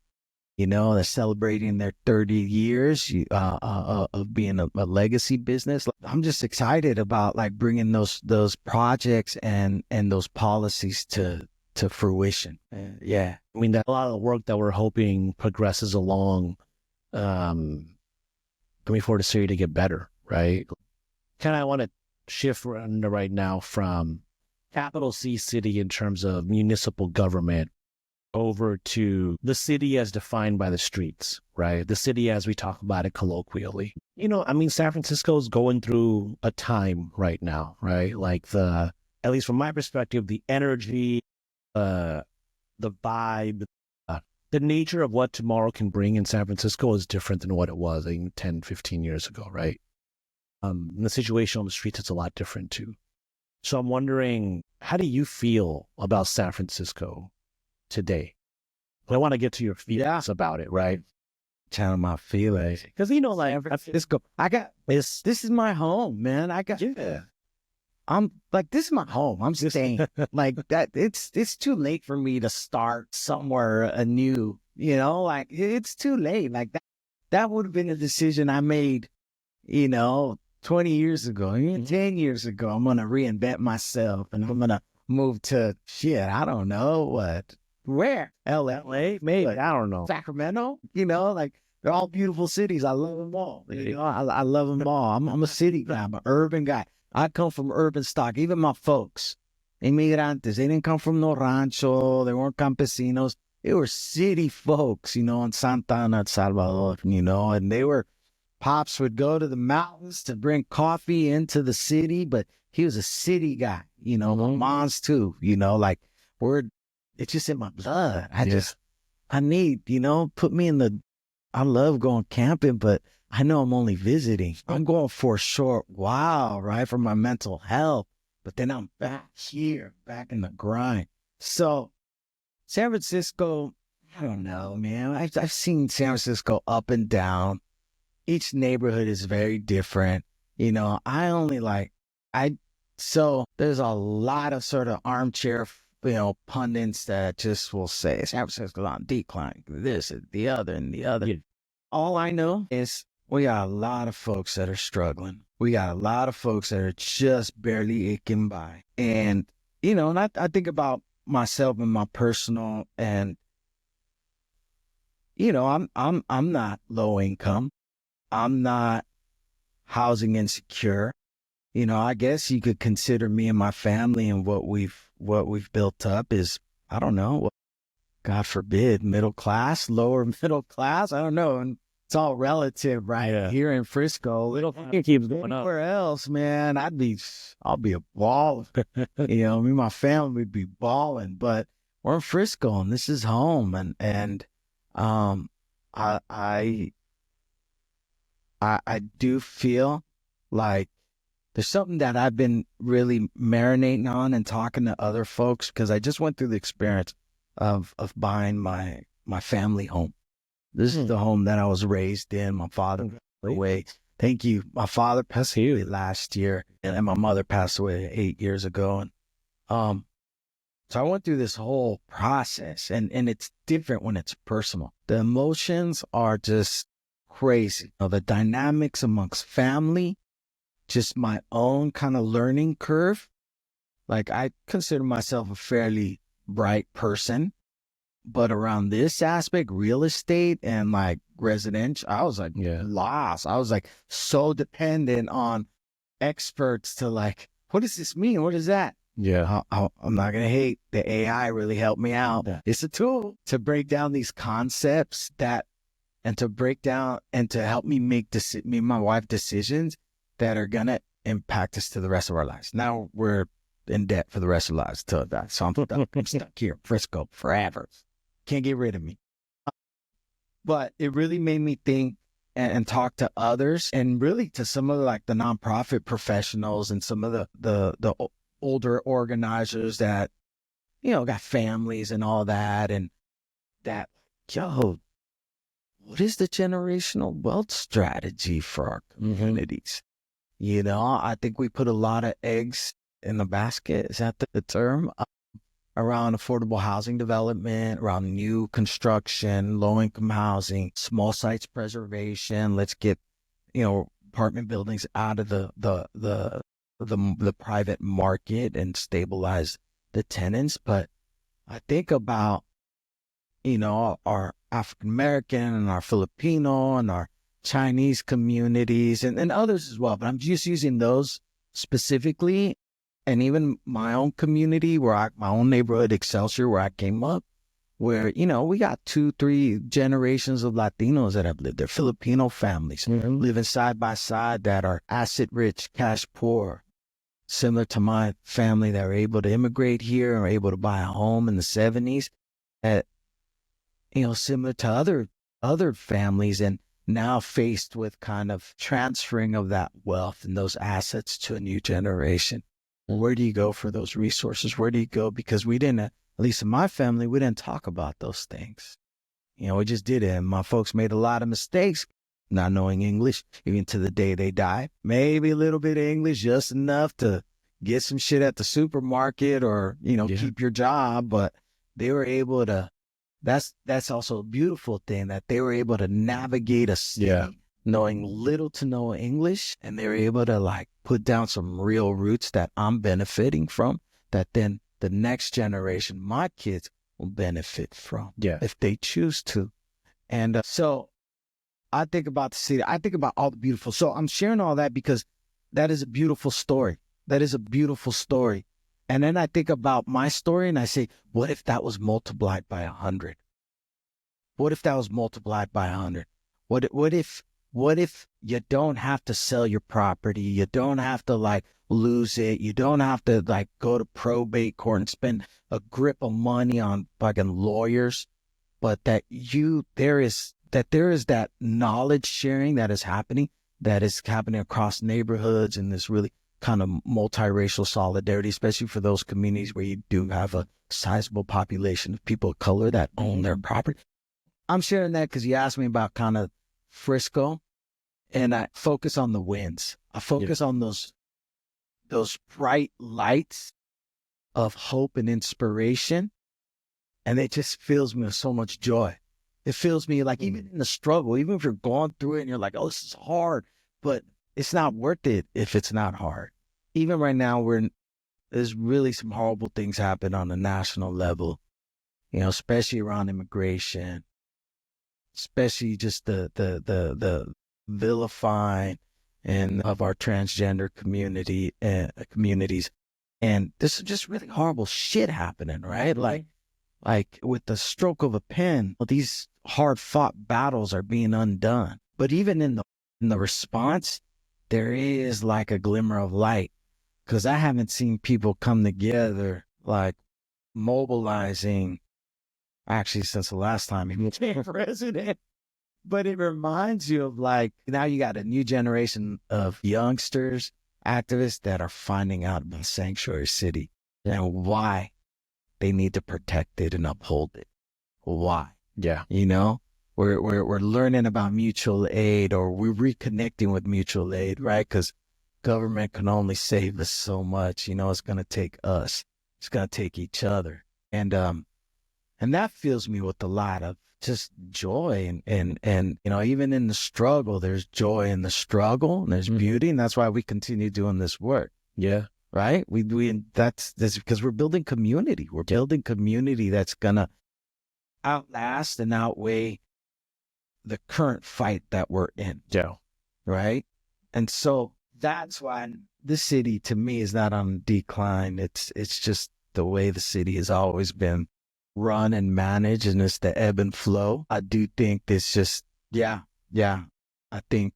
that's celebrating their 30 years of being a legacy business. I'm just excited about bringing those projects and those policies to fruition. Yeah. I mean, that a lot of the work that we're hoping progresses along, coming for the city to get better, right? Kind of want to shift right now from capital C city in terms of municipal government over to the city as defined by the streets, right? The city as we talk about it colloquially. San Francisco is going through a time right now, right? At least from my perspective, the energy, the vibe, the nature of what tomorrow can bring in San Francisco is different than what it was 10, 15 years ago, right? And the situation on the streets is a lot different too. So I'm wondering, how do you feel about San Francisco today? I want to get to your feelings about it, right? Channel my feelings. Because, San Francisco, this is my home, man. I'm like, this is my home. I'm staying. Like that. It's too late for me to start somewhere anew. Like it's too late. Like that would have been a decision I made, 20 years ago, even 10 years ago. I'm gonna reinvent myself, and I'm gonna move to I don't know what, where, LA, maybe, I don't know, Sacramento. Like they're all beautiful cities. I love them all. I love them all. I'm a city guy. I'm an urban guy. I come from urban stock. Even my folks, immigrantes, they didn't come from no rancho. They weren't campesinos. They were city folks, in Santa Ana, El Salvador, and they were, Pops would go to the mountains to bring coffee into the city, but he was a city guy, my mom's too, like it's just in my blood. I need, put me in I love going camping, but I know I'm only visiting. I'm going for a short while, right, for my mental health, but then I'm back here, back in the grind. So San Francisco, I don't know, man. I've seen San Francisco up and down. Each neighborhood is very different. So there's a lot of sort of armchair, pundits that just will say San Francisco's on decline, this and the other and the other. Yeah. All I know is we got a lot of folks that are struggling. We got a lot of folks that are just barely eking by. And, and I think about myself and my personal, and, I'm not low income. I'm not housing insecure. I guess you could consider me and my family and what we've built up is, I don't know, God forbid, middle class, lower middle class. I don't know. And it's all relative, right? Yeah. Here in Frisco, it keeps going up. Anywhere else, man, I'll be a baller. Me and my family would be balling, but we're in Frisco and this is home. And I do feel like there's something that I've been really marinating on and talking to other folks, because I just went through the experience of buying my family home. This is the home that I was raised in. My father passed away. Thank you. My father passed away last year, and my mother passed away 8 years ago. And so I went through this whole process, and it's different when it's personal. The emotions are just crazy. The dynamics amongst family, just my own kind of learning curve. Like, I consider myself a fairly bright person, but around this aspect, real estate and like residential, I was like lost. I was like so dependent on experts to like, what does this mean? What is that? Yeah, I'm not going to hate. The AI really helped me out. Yeah. It's a tool to break down these concepts and to break down and to help me make me and my wife decisions that are going to impact us to the rest of our lives. Now we're in debt for the rest of our lives till that. So I'm stuck here in Frisco forever. Can't get rid of me. But it really made me think and talk to others, and really to some of the nonprofit professionals and some of the older organizers that, got families and all that, and that, what is the generational wealth strategy for our communities? I think we put a lot of eggs in the basket. Is that the term? Around affordable housing development, around new construction, low-income housing, small sites preservation. Let's get, apartment buildings out of the private market and stabilize the tenants. But I think about, our African American and our Filipino and our Chinese communities and others as well. But I'm just using those specifically. And even my own community, my own neighborhood, Excelsior, where I came up, where, we got 2-3 generations of Latinos that have lived there, Filipino families living side by side that are asset rich, cash poor, similar to my family that were able to immigrate here and were able to buy a home in the 70s, that, similar to other families, and now faced with kind of transferring of that wealth and those assets to a new generation. Where do you go for those resources? Where do you go? Because we didn't, at least in my family, we didn't talk about those things. We just did it. And my folks made a lot of mistakes, not knowing English, even to the day they died. Maybe a little bit of English, just enough to get some shit at the supermarket or, keep your job. But they were able to, that's also a beautiful thing, that they were able to navigate a city knowing little to no English. And they were able to like put down some real roots that I'm benefiting from, that then the next generation, my kids, will benefit from if they choose to. And so I think about the city. I think about all the beautiful. So I'm sharing all that because that is a beautiful story. That is a beautiful story. And then I think about my story and I say, what if that was multiplied by 100? What if that was multiplied by 100? What if you don't have to sell your property? You don't have to like lose it. You don't have to like go to probate court and spend a grip of money on fucking lawyers, but that there is that knowledge sharing that is happening across neighborhoods, and this really kind of multiracial solidarity, especially for those communities where you do have a sizable population of people of color that own their property. I'm sharing that because you asked me about kind of Frisco, and I focus on the wins. I focus on those bright lights of hope and inspiration, and it just fills me with so much joy. It fills me like, even in the struggle, even if you're going through it and you're like, oh, this is hard, but it's not worth it if it's not hard. Even right now, there's really some horrible things happen on a national level, especially around immigration, especially just the vilifying and of our transgender communities. And this is just really horrible shit happening, right? Like with the stroke of a pen, these hard fought battles are being undone. But even in the response, there is like a glimmer of light, because I haven't seen people come together, like mobilizing, actually since the last time he became president. But it reminds you of like, now you got a new generation of youngsters, activists that are finding out about Sanctuary City and why they need to protect it and uphold it. Why? Yeah. We're learning about mutual aid, or we're reconnecting with mutual aid, right? Because government can only save us so much. It's going to take us. It's going to take each other. And that fills me with a lot of just joy. And even in the struggle, there's joy in the struggle, and there's beauty. And that's why we continue doing this work. Yeah. Right? That's because we're building community. We're building community that's going to outlast and outweigh the current fight that we're in. Yeah. Right? And so that's why this city, to me, is not on decline. It's just the way the city has always been run and managed, and it's the ebb and flow. I do think it's just, I think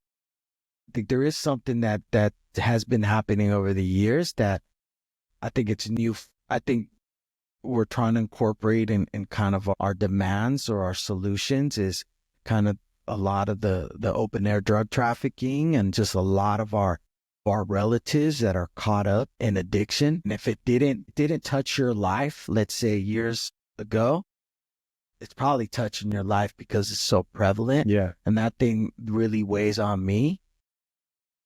there is something that has been happening over the years that I think it's new. I think we're trying to incorporate in kind of our demands or our solutions is kind of a lot of the open air drug trafficking, and just a lot of our relatives that are caught up in addiction. And if it didn't touch your life, let's say years ago, it's probably touching your life because it's so prevalent. Yeah. And that thing really weighs on me.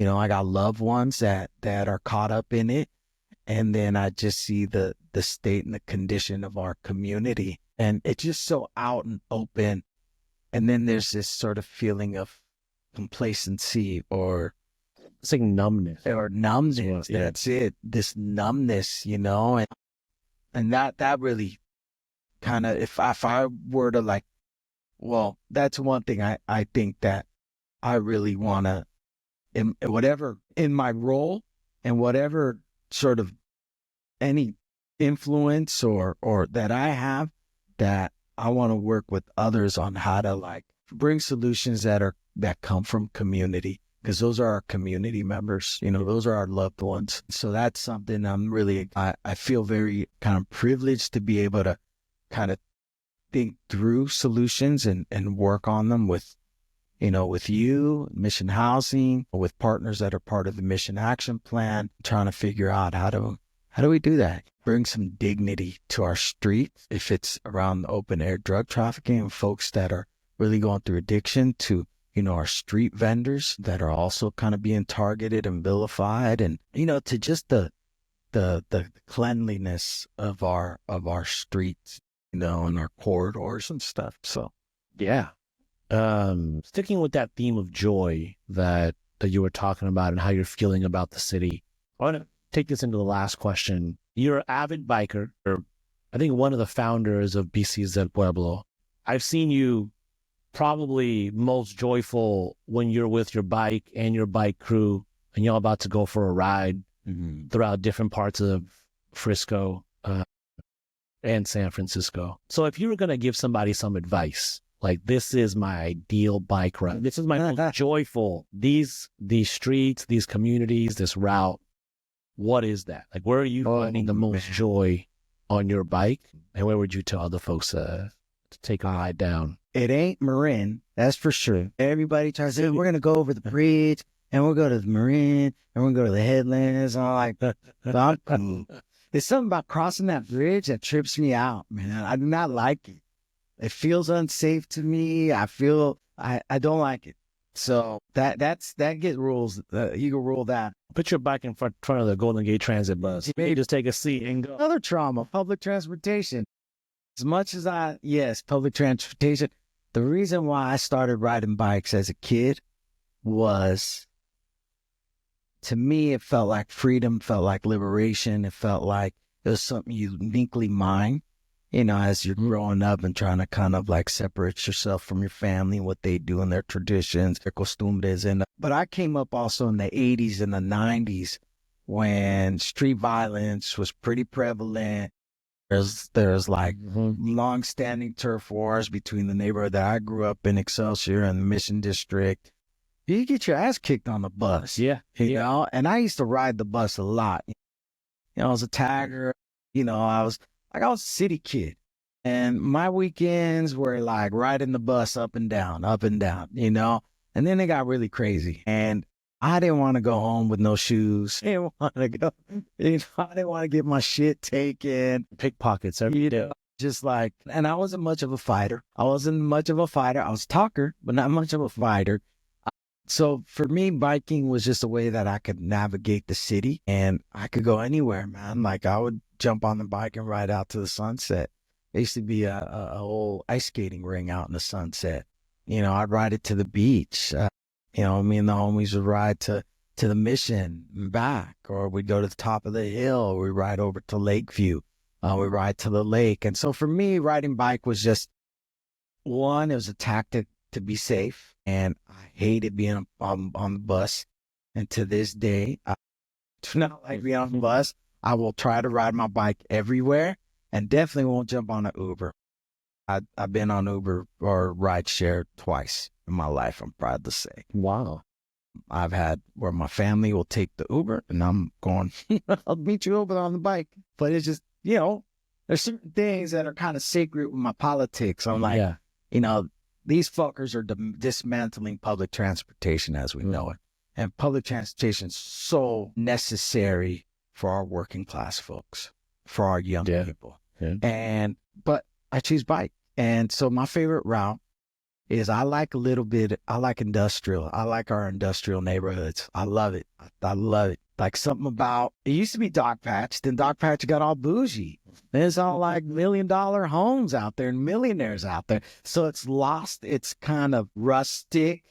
I got loved ones that are caught up in it. And then I just see the state and the condition of our community, and it's just so out and open. And then there's this sort of feeling of complacency, or it's like numbness. Yeah. That's it. This numbness, and that really kind of, if I were to like, well, that's one thing I think that I really want to, in my role and whatever sort of any influence or that I have, that I want to work with others on how to like bring solutions that come from community, because those are our community members, those are our loved ones. So that's something I feel very kind of privileged to be able to kind of think through solutions and work on them with you, Mission Housing, with partners that are part of the Mission Action Plan, trying to figure out how do we do that? Bring some dignity to our streets, if it's around the open air drug trafficking and folks that are really going through addiction, to, our street vendors that are also kind of being targeted and vilified, and, to just the the cleanliness of our streets, and our corridors and stuff. So Yeah. Sticking with that theme of joy that you were talking about and how you're feeling about the city, I want to take this into the last question. You're an avid biker, or I think one of the founders of BC's del Pueblo. I've seen you probably most joyful when you're with your bike and your bike crew and you're about to go for a ride throughout different parts of Frisco and San Francisco. So if you were going to give somebody some advice, like, this is my ideal bike ride, this is my most joyful, these streets, these communities, this route, what is that? Like, where are you finding the most joy on your bike? And where would you tell other folks to take a ride down? it ain't Marin, that's for sure. Everybody tries to say, we're going to go over the bridge, and we'll go to the Marin, and we'll go to the headlands, and all like that. There's something about crossing that bridge that trips me out, man. I do not like it. It feels unsafe to me. I don't like it. So that gets rules. You can rule that. Put your bike in front of the Golden Gate Transit bus. Maybe just take a seat and go. Another trauma, public transportation. As much as yes, public transportation. The reason why I started riding bikes as a kid was, to me, it felt like freedom, felt like liberation. It felt like it was something uniquely mine. As you're growing up and trying to kind of like separate yourself from your family, what they do and their traditions, their costumbres. But I came up also in the 80s and the 90s when street violence was pretty prevalent. There's like long-standing turf wars between the neighborhood that I grew up in, Excelsior, and the Mission District. You get your ass kicked on the bus. Yeah. You know, and I used to ride the bus a lot. I was a tagger. I was a city kid. And my weekends were like riding the bus up and down, and then it got really crazy. And I didn't want to go home with no shoes. I didn't want to go, I didn't want to get my shit taken. Pickpockets every day. Just like, and I wasn't much of a fighter. I was a talker, but not much of a fighter. So for me, biking was just a way that I could navigate the city, and I could go anywhere, man. Like, I would jump on the bike and ride out to the sunset. There used to be a old ice skating ring out in the sunset. I'd ride it to the beach. Me and the homies would ride to the Mission and back, or we'd go to the top of the hill. We'd ride over to Lakeview. We'd ride to the lake. And so for me, riding bike was just, one, it was a tactic to be safe. And I hated being on the bus. And to this day, I do not like being on the bus. I will try to ride my bike everywhere, and definitely won't jump on an Uber. I've been on Uber or rideshare twice in my life, I'm proud to say. Wow. I've had where my family will take the Uber, and I'm going, I'll meet you over on the bike. But it's just, there's certain things that are kind of sacred with my politics. I'm like, these fuckers are dismantling public transportation as we know it. And public transportation is so necessary for our working class folks, for our young people. Yeah. But I choose bike. And so my favorite route is, I like industrial. I like our industrial neighborhoods. I love it. I love it. Like, something about, it used to be Dogpatch, then Dogpatch got all bougie. There's all like $1 million homes out there and millionaires out there. So it's lost its kind of rustic,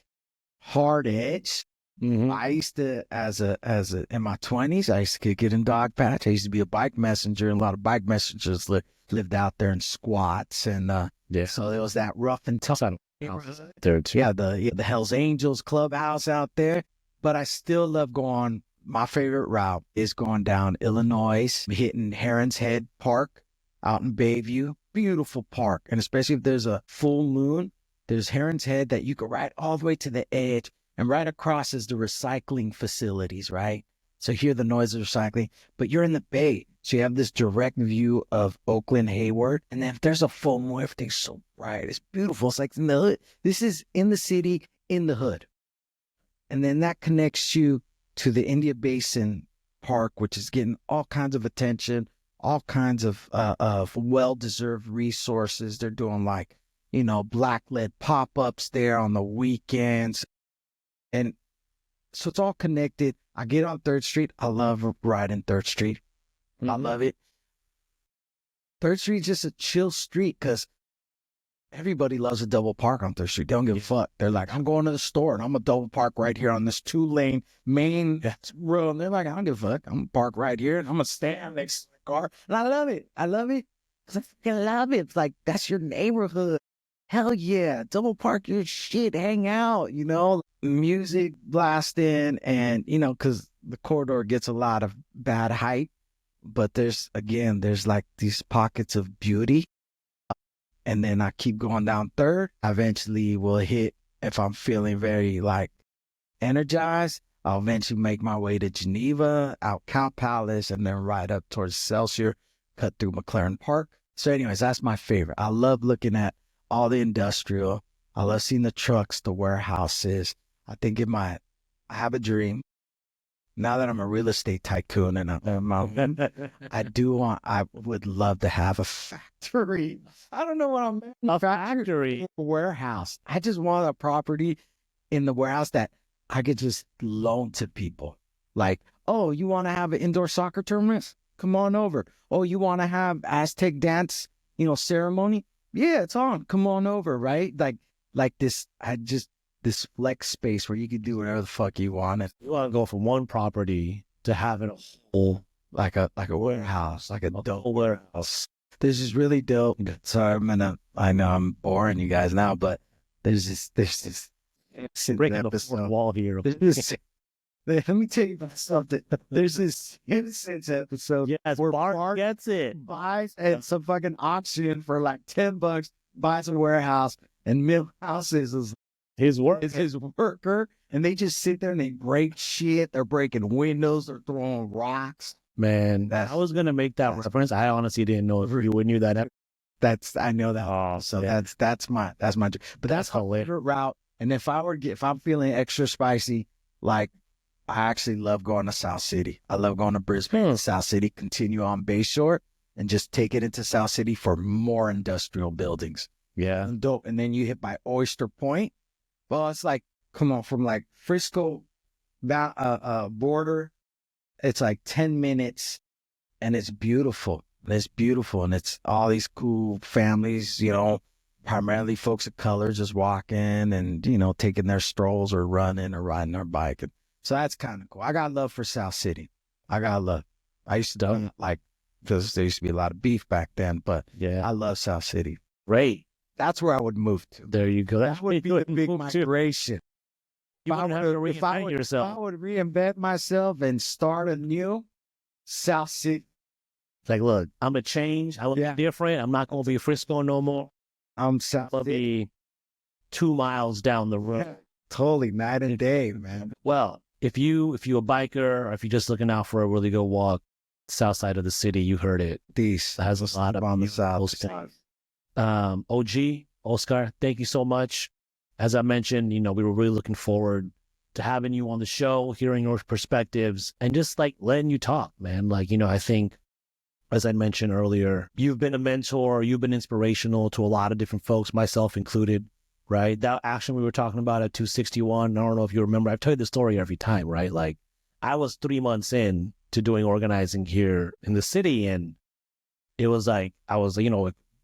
hard edge. I used to, in my 20s, I used to kick it in Dogpatch. I used to be a bike messenger, and a lot of bike messengers lived out there in squats. And so there was that rough and tough there too. Yeah, the Hells Angels clubhouse out there. But I still love going. My favorite route is going down Illinois, hitting Heron's Head Park out in Bayview. Beautiful park. And especially if there's a full moon, there's Heron's Head that you can ride all the way to the edge, and right across is the recycling facilities, right? So you hear the noise of recycling, but you're in the bay. So you have this direct view of Oakland, Hayward. And then if there's a full moon, everything's so bright. It's beautiful. It's like in the hood. This is in the city, in the hood. And then that connects you to the India Basin Park, which is getting all kinds of attention, all kinds of well-deserved resources. They're doing like, black-led pop-ups there on the weekends. And so it's all connected. I get on 3rd Street. I love riding 3rd Street. I love it. 3rd Street just a chill street because everybody loves a double park on 3rd Street. They don't give a fuck. They're like, I'm going to the store and I'm going to double park right here on this 2-lane main road. And they're like, I don't give a fuck. I'm going to park right here and I'm going to stand next to the car. And I love it. I love it because I fucking love it. It's like, that's your neighborhood. Hell yeah. Double park your shit. Hang out, music blasting and, because the corridor gets a lot of bad hype. But there's like these pockets of beauty. And then I keep going down 3rd. I eventually will hit, if I'm feeling very like energized, I'll eventually make my way to Geneva, out Count Palace, and then right up towards Celsius, cut through McLaren Park. So anyways, that's my favorite. I love looking at all the industrial. I love seeing the trucks, the warehouses. I think I have a dream. Now that I'm a real estate tycoon and I would love to have a factory. I don't know what I'm meant. A factory. A warehouse. I just want a property in the warehouse that I could just loan to people. Like, oh, you want to have an indoor soccer tournament? Come on over. Oh, you want to have Aztec dance, ceremony? Yeah, it's on. Come on over, right? Like this, this flex space where you can do whatever the fuck you want. You want to go from one property to having a whole, like a warehouse, like a dope warehouse. This is really dope. Sorry, I know I'm boring you guys now, but there's this breaking the fourth wall here. Let me tell you about something. There's this Innocence episode. Yes, where Bart gets it. Buys at some fucking auction for like $10, buys a warehouse, and Milhouse is his worker, and they just sit there and they break shit. They're breaking windows. They're throwing rocks. Man, I was gonna make that reference. I honestly didn't know if you knew that. I know that. Oh, so yeah. that's my. But that's my favorite route. And if I'm feeling extra spicy, like I actually love going to South City. I love going to Brisbane, South City, continue on Bayshore, and just take it into South City for more industrial buildings. Yeah, dope. And then you hit by Oyster Point. Well, it's like, come on, from like Frisco border, it's like 10 minutes and it's beautiful. And it's all these cool families, primarily folks of color just walking and, taking their strolls or running or riding their bike. And so that's kind of cool. I got love for South City. I used to do like, because there used to be a lot of beef back then, but yeah, I love South City. Great. That's where I would move to. There you go. That would be a big migration. You wouldn't have to reinvent yourself. If I would reinvent myself and start anew, South City. It's like, look, I'm going to change. I will be different. I'm not going to be Frisco no more. I'm South I'll be 2 miles down the road. Yeah, totally night and day, man. Well, if you're a biker or if you're just looking out for a really good walk, south side of the city, you heard it. This has a lot of on the south side. OG, Oscar, thank you so much. As I mentioned, we were really looking forward to having you on the show, hearing your perspectives, and just like letting you talk, man. Like, I think, as I mentioned earlier, you've been a mentor, you've been inspirational to a lot of different folks, myself included, right? That action we were talking about at 261, I don't know if you remember, I've told you the story every time, right? Like, I was 3 months in to doing organizing here in the city, and it was like,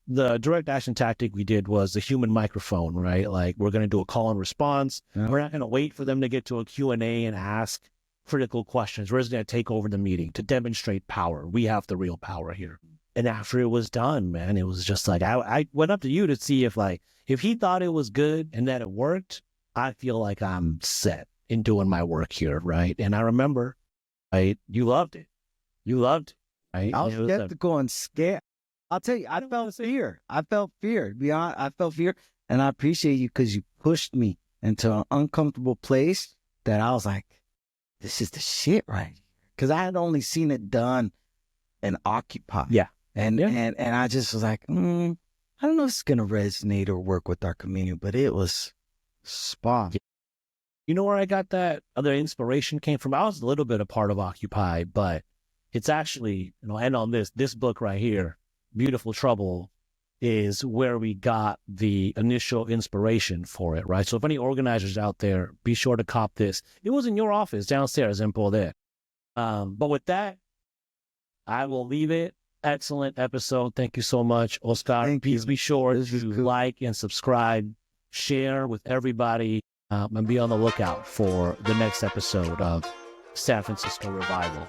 the direct action tactic we did was the human microphone, right? Like, we're going to do a call and response. Yeah. We're not going to wait for them to get to a Q&A and ask critical questions. We're just going to take over the meeting to demonstrate power. We have the real power here. And after it was done, man, it was just like, I went up to you to see if he thought it was good and that it worked, I feel like I'm set in doing my work here, right? And I remember, right, you loved it. Right? I was skeptical and scared. I'll tell you, I felt fear. Beyond, I felt fear. And I appreciate you because you pushed me into an uncomfortable place that I was like, this is the shit, right? Because I had only seen it done in Occupy. Yeah. And I just was like, I don't know if it's going to resonate or work with our community, but it was spot. You know where I got that other inspiration came from? I was a little bit a part of Occupy, but it's actually, and on this book right here, Beautiful Trouble, is where we got the initial inspiration for it, right? So if any organizers out there, be sure to cop this. It was in your office downstairs in Poder. But with that, I will leave it. Excellent episode. Thank you so much, Oscar. Thank Please you. be sure This is to cool. like and subscribe, share with everybody, and be on the lookout for the next episode of San Francisco Revival.